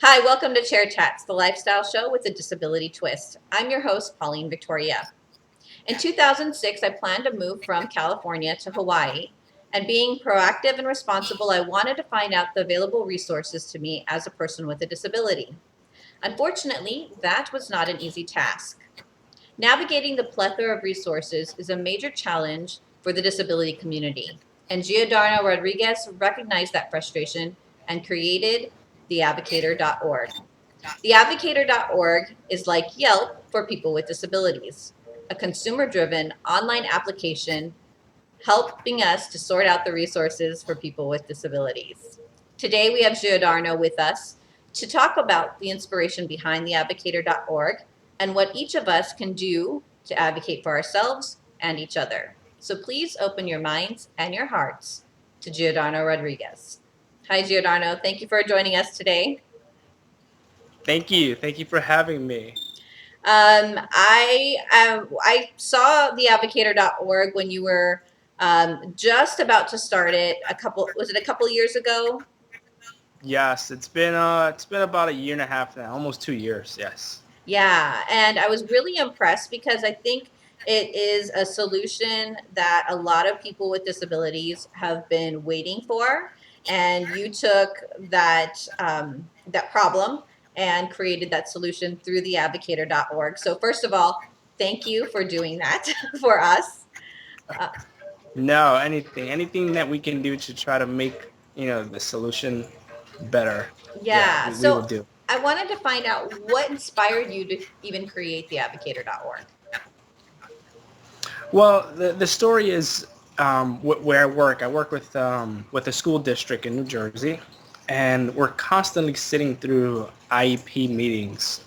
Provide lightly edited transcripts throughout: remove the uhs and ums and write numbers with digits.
Hi, welcome to Chair Chats, the lifestyle show with a disability twist. I'm your host, Pauline Victoria. In 2006, I planned to move from California to Hawaii, and being proactive and responsible, I wanted to find out the available resources to me as a person with a disability. Unfortunately, that was not an easy task. Navigating the plethora of resources is a major challenge for the disability community, and Giordano Rodriguez recognized that frustration and created theAdvocator.org. TheAdvocator.org is like Yelp for people with disabilities, a consumer driven online application helping us to sort out the resources for people with disabilities. Today we have Giordano with us to talk about the inspiration behind theAdvocator.org and what each of us can do to advocate for ourselves and each other. So please open your minds and your hearts to Giordano Rodriguez. Hi, Giordano. Thank you for joining us today. Thank you. Thank you for having me. I saw theAdvocator.org when you were just about to start it. Was it a couple years ago? Yes, it's been about a year and a half now, almost 2 years. Yes. Yeah, and I was really impressed because I think it is a solution that a lot of people with disabilities have been waiting for, and you took that problem and created that solution through theadvocator.org. So first of all, thank you for doing that for us. Uh, No, anything that we can do to try to make the solution better. Yeah, yeah, we will so do. I wanted to find out what inspired you to even create theadvocator.org. Well, the story is where I work. I work with a school district in New Jersey, and we're constantly sitting through IEP meetings,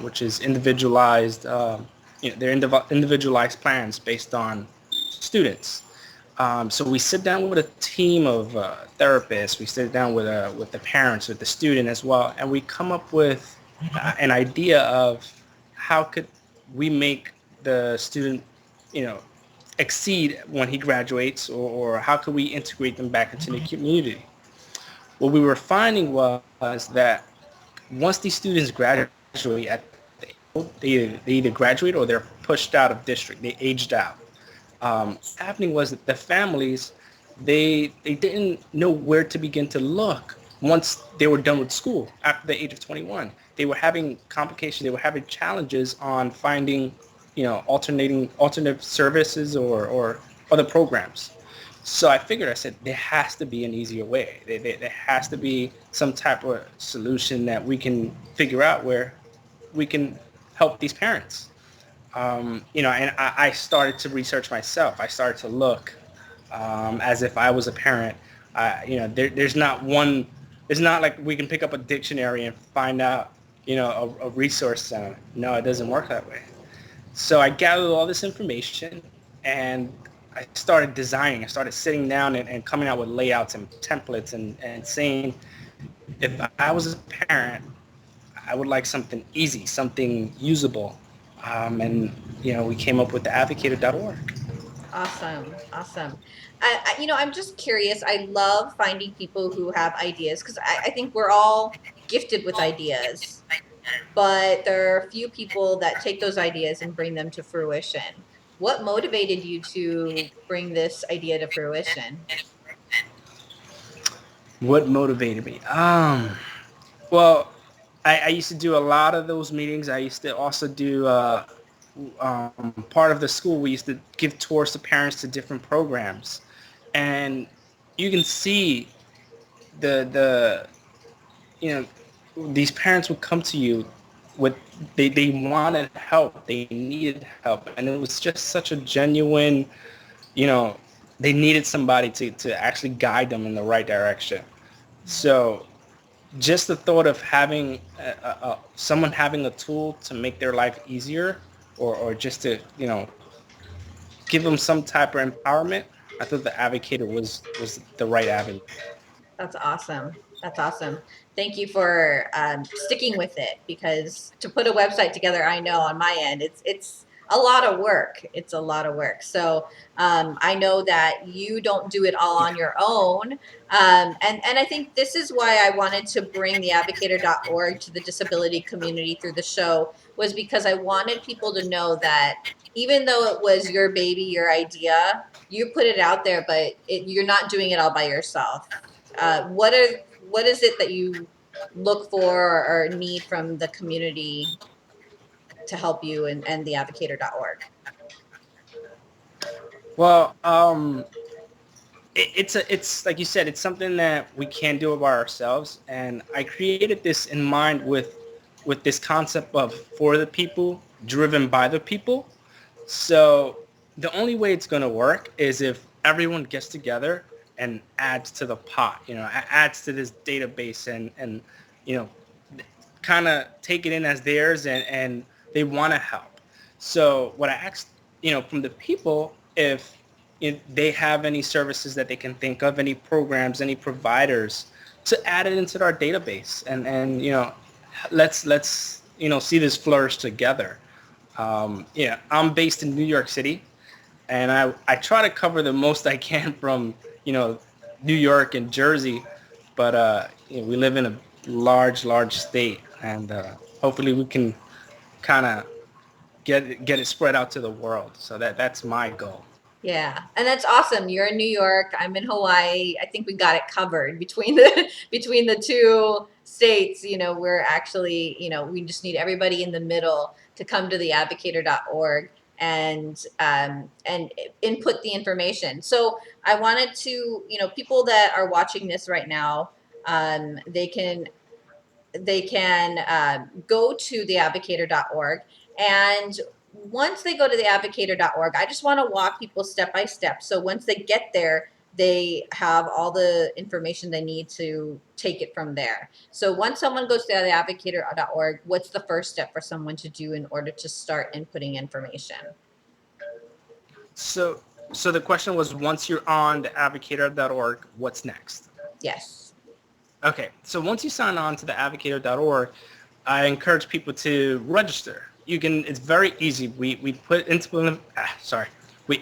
which is individualized. They're individualized plans based on students. So we sit down with a team of therapists. We sit down with the parents, with the student as well, and we come up with an idea of how could we make the student, you know, exceed when he graduates, or how could we integrate them back into the community. What we were finding was that once these students graduate at the they either graduate or they're pushed out of district, they aged out. What's happening was that the families, they didn't know where to begin to look once they were done with school after the age of 21. They were having complications. They were having challenges on finding, alternative services or other programs. So I figured, I said, there has to be an easier way. There has to be some type of solution that we can figure out where we can help these parents. And I started to research myself. I started to look as if I was a parent. There's not one. It's not like we can pick up a dictionary and find out, a resource center. No, it doesn't work that way. So I gathered all this information and I started designing. I started sitting down and coming out with layouts and templates and saying, if I was a parent, I would like something easy, something usable. And we came up with the advocator.org. Awesome, awesome. I'm just curious. I love finding people who have ideas because I think we're all gifted with ideas, but there are a few people that take those ideas and bring them to fruition. What motivated you to bring this idea to fruition? What motivated me? Well, I used to do a lot of those meetings. I used to also do part of the school. We used to give tours to parents to different programs, and you can see the these parents would come to you with they wanted help, they needed help, and it was just such a genuine, you know they needed somebody to actually guide them in the right direction. So just the thought of having someone having a tool to make their life easier, or just to give them some type of empowerment, I thought the advocator was the right avenue. That's awesome. That's awesome. Thank you for sticking with it because to put a website together, I know on my end, it's a lot of work. It's a lot of work. So I know that you don't do it all on your own. And I think this is why I wanted to bring theAdvocator.org to the disability community through the show, was because I wanted people to know that even though it was your baby, your idea, you put it out there, but you're not doing it all by yourself. What is it that you look for or need from the community to help you and theAdvocator.org? Well, it's like you said, it's something that we can't do it by ourselves, and I created this in mind with this concept of for the people, driven by the people. So the only way it's going to work is if everyone gets together and adds to the pot, adds to this database and you know, kind of take it in as theirs and they want to help. So what I asked, from the people, if they have any services that they can think of, any programs, any providers to add it into our database and let's see this flourish together. I'm based in New York City, and I try to cover the most I can from, New York and Jersey, but we live in a large state, and hopefully we can kind of get it spread out to the world. So that's my goal. Yeah, and that's awesome. You're in New York. I'm in Hawaii. I think we got it covered between the between the two states. We're actually, we just need everybody in the middle to come to theadvocator.org and input the information. So I wanted to, people that are watching this right now, they can go to theadvocator.org, and once they go to theadvocator.org, I just want to walk people step by step. So once they get there, they have all the information they need to take it from there. So once someone goes to theadvocator.org, what's the first step for someone to do in order to start inputting information? So the question was, once you're on theadvocator.org, what's next? Yes. Okay, so once you sign on to theadvocator.org, I encourage people to register. It's very easy. We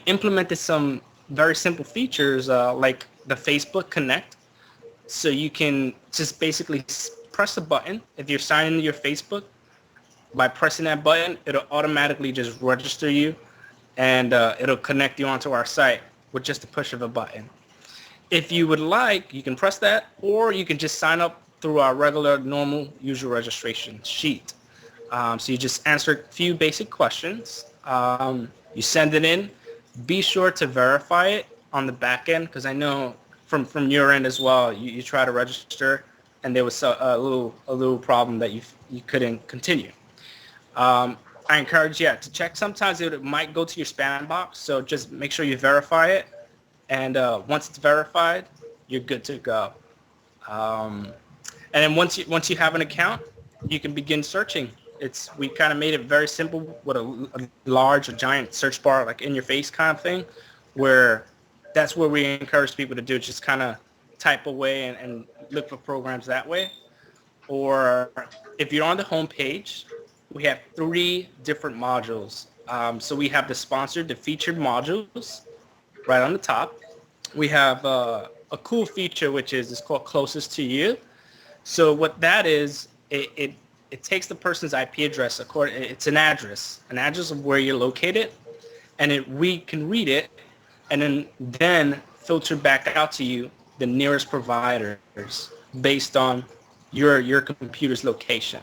implemented some very simple features like the Facebook Connect. So you can just basically press a button. If you're signing into your Facebook, by pressing that button, it'll automatically just register you, and it'll connect you onto our site with just a push of a button. If you would like, you can press that, or you can just sign up through our regular, normal, usual registration sheet. So you just answer a few basic questions. You send it in. Be sure to verify it on the back end, because I know from your end as well, you try to register and there was a little problem that you couldn't continue. I encourage you to check. Sometimes it might go to your spam box, so just make sure you verify it. And once it's verified, you're good to go. And then once you have an account, you can begin searching. We kind of made it very simple with a giant search bar, like in your face kind of thing, where that's where we encourage people to do. Just kind of type away and look for programs that way. Or if you're on the home page, we have 3 different modules. So we have the sponsored, the featured modules right on the top. We have a cool feature, which is called Closest to You. So what that is, it takes the person's IP address. It's an address of where you're located, and we can read it, and then filter back out to you the nearest providers based on your computer's location.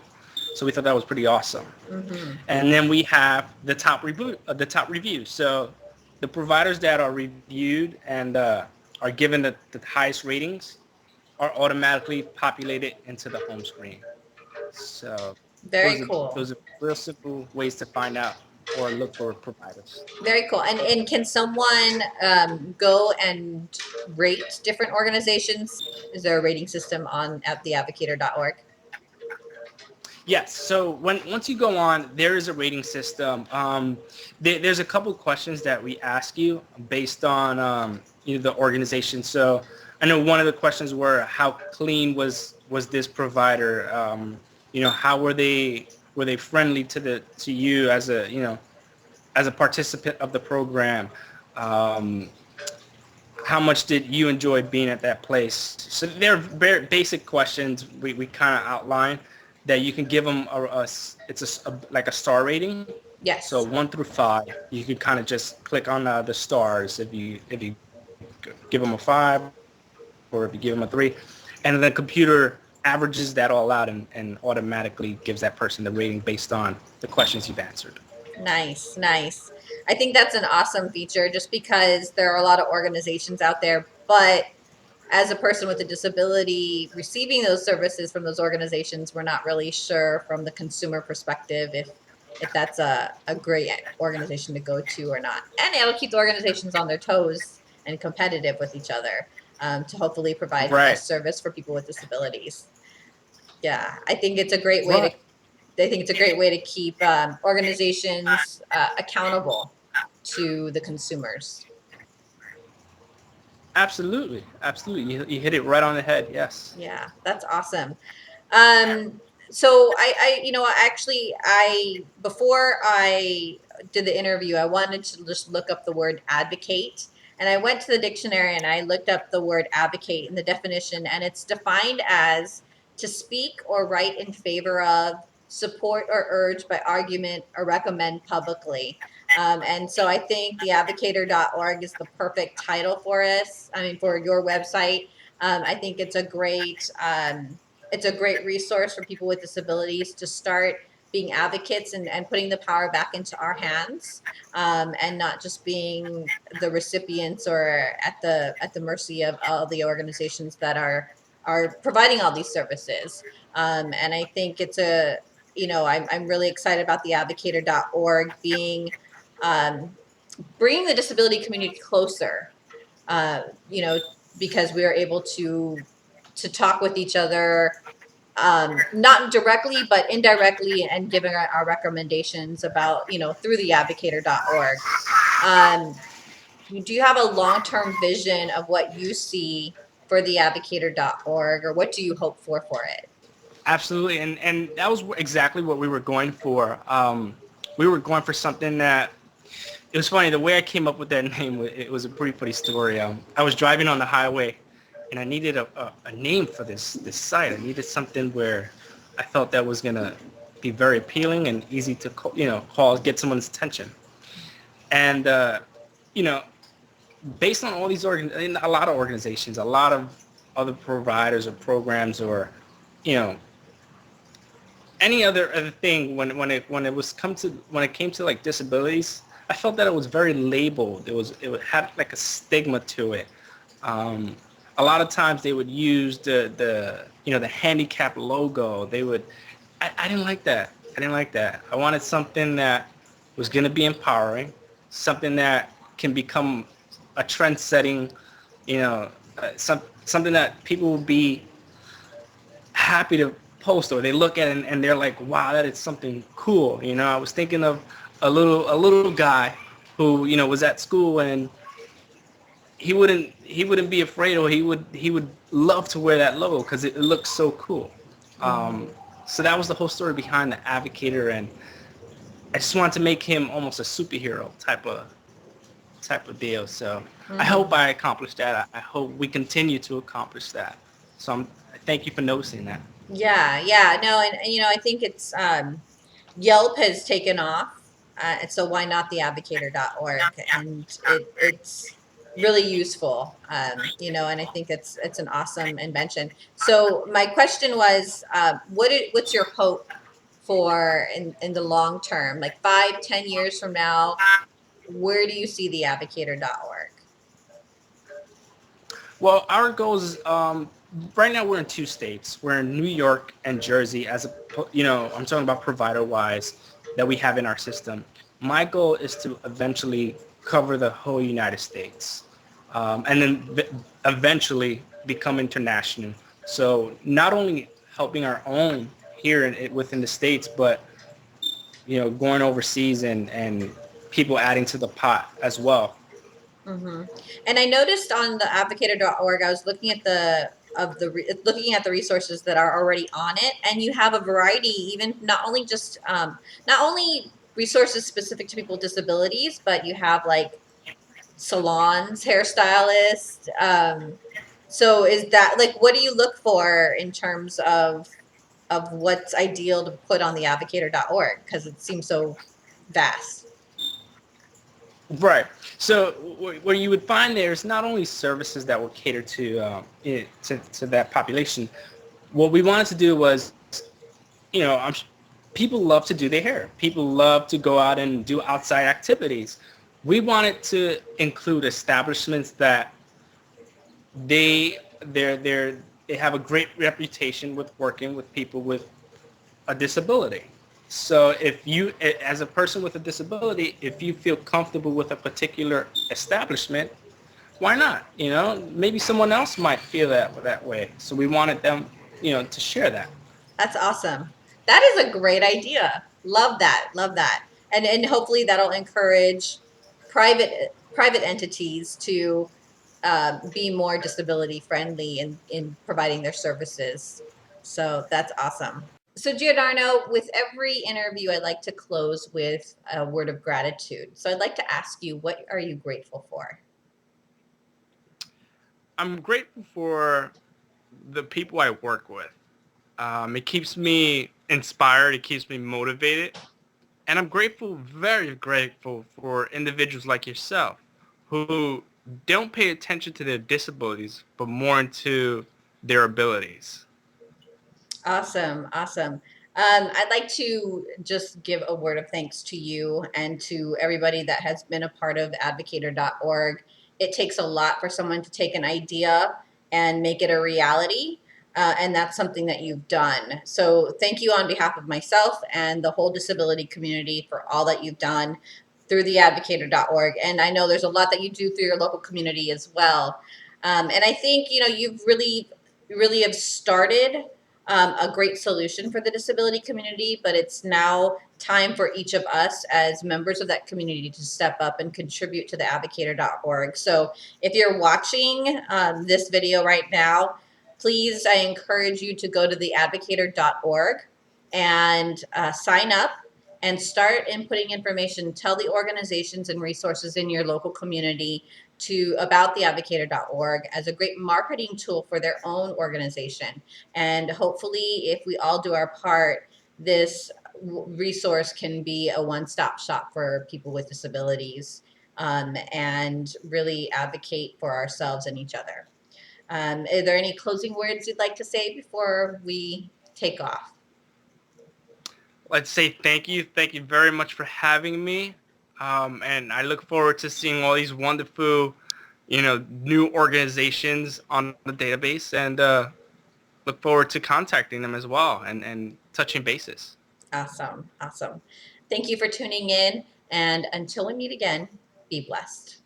So we thought that was pretty awesome. Mm-hmm. And then we have the top review. So the providers that are reviewed and are given the highest ratings are automatically populated into the home screen. So those are real simple ways to find out or look for providers. Very cool. And can someone go and rate different organizations? Is there a rating system at theadvocator.org? Yes. So once you go on, there is a rating system. There's a couple of questions that we ask you based on the organization. So I know one of the questions were, how clean was this provider? How were they friendly to you as as a participant of the program, um, how much did you enjoy being at that place? So they're very basic questions we kind of outline that you can give them like a star rating. So Yes. 1 through 5, you can kind of just click on the stars if you give them a 5 or if you give them a 3, and the computer averages that all out and automatically gives that person the rating based on the questions you've answered. Nice, nice. I think that's an awesome feature just because there are a lot of organizations out there, but as a person with a disability receiving those services from those organizations, we're not really sure from the consumer perspective if that's a great organization to go to or not. And it'll keep the organizations on their toes and competitive with each other, to hopefully provide the Right. best service for people with disabilities. Yeah, I think it's a great way to Right. I think it's a great way to keep organizations accountable to the consumers. Absolutely. Absolutely. You hit it right on the head. Yes. Yeah, that's awesome. Um, so I before I did the interview, I wanted to just look up the word advocate. And I went to the dictionary and I looked up the word advocate and the definition, and it's defined as to speak or write in favor of, support or urge by argument or recommend publicly. And so I think theAdvocator.org is the perfect title for us. I mean, for your website. I think it's a great resource for people with disabilities to start being advocates and putting the power back into our hands, and not just being the recipients or at the mercy of all the organizations that are providing all these services. And I think it's I'm really excited about the theAdvocator.org being bringing the disability community closer, uh, you know, because we are able to talk with each other, not directly but indirectly, and giving our recommendations about through theadvocator.org. Um, do you have a long-term vision of what you see for theadvocator.org, or what do you hope for it? Absolutely. And that was exactly what we were going for. We were going for something that, it was funny, the way I came up with that name, it was a pretty funny story. I was driving on the highway and I needed a name for this site. I needed something where I felt that was going to be very appealing and easy to call, get someone's attention. And, you know, based on all these a lot of organizations, a lot of other providers or programs, or, you know, any other thing, when it came to like disabilities, I felt that it was very labeled. It had like a stigma to it. A lot of times they would use the handicap logo. I didn't like that. I didn't like that. I wanted something that was going to be empowering, something that can become a trend-setting, something that people will be happy to post, or they look at it and they're like, wow, that is something cool. I was thinking of a little guy who, was at school, and he wouldn't be afraid, or he would love to wear that logo because it looks so cool. Mm-hmm. So that was the whole story behind the Advocator, and I just wanted to make him almost a superhero type of deal. So I hope Mm-hmm. I accomplished that. I hope we continue to accomplish that. So thank you for noticing that. Yeah, yeah, no, and I think it's Yelp has taken off, and so why not the advocator.org? And it's really useful, and I think it's an awesome invention. So my question was, what's your hope for in the long term, like 5, 10 years from now? Where do you see the advocator.org? Well, our goals is, right now we're in 2 states. We're in New York and Jersey, I'm talking about provider-wise, that we have in our system. My goal is to eventually cover the whole United States, and then eventually become international. So not only helping our own here within the States, but, going overseas and people adding to the pot as well. Hmm. And I noticed on the advocator.org, I was looking at looking at the resources that are already on it, and you have a variety, even not only resources specific to people with disabilities, but you have like salons, hairstylists. So is that like, what do you look for in terms of what's ideal to put on theAdvocator.org? Because it seems so vast. Right. So what you would find there is not only services that will cater to that population. What we wanted to do was, people love to do their hair. People love to go out and do outside activities. We wanted to include establishments that they have a great reputation with working with people with a disability. So if you, as a person with a disability, if you feel comfortable with a particular establishment, why not? Maybe someone else might feel that way. So we wanted them, to share that. That's awesome. That is a great idea. Love that. Love that. And hopefully that'll encourage private entities to be more disability friendly in providing their services. So that's awesome. So Giordano, with every interview, I like to close with a word of gratitude. So I'd like to ask you, what are you grateful for? I'm grateful for the people I work with. It keeps me inspired. It keeps me motivated. And I'm grateful, very grateful for individuals like yourself who don't pay attention to their disabilities, but more into their abilities. Awesome, awesome. I'd like to just give a word of thanks to you and to everybody that has been a part of theAdvocator.org. It takes a lot for someone to take an idea and make it a reality, and that's something that you've done. So thank you on behalf of myself and the whole disability community for all that you've done through theAdvocator.org. And I know there's a lot that you do through your local community as well. And I think, you've really have started a great solution for the disability community, but it's now time for each of us as members of that community to step up and contribute to the advocator.org. So if you're watching this video right now, please, I encourage you to go to theadvocator.org and sign up and start inputting information. Tell the organizations and resources in your local community about theadvocator.org as a great marketing tool for their own organization. And hopefully, if we all do our part, this resource can be a one-stop shop for people with disabilities, and really advocate for ourselves and each other. Are there any closing words you'd like to say before we take off? Let's say thank you. Thank you very much for having me. And I look forward to seeing all these wonderful, new organizations on the database, and look forward to contacting them as well and touching bases. Awesome. Awesome. Thank you for tuning in. And until we meet again, be blessed.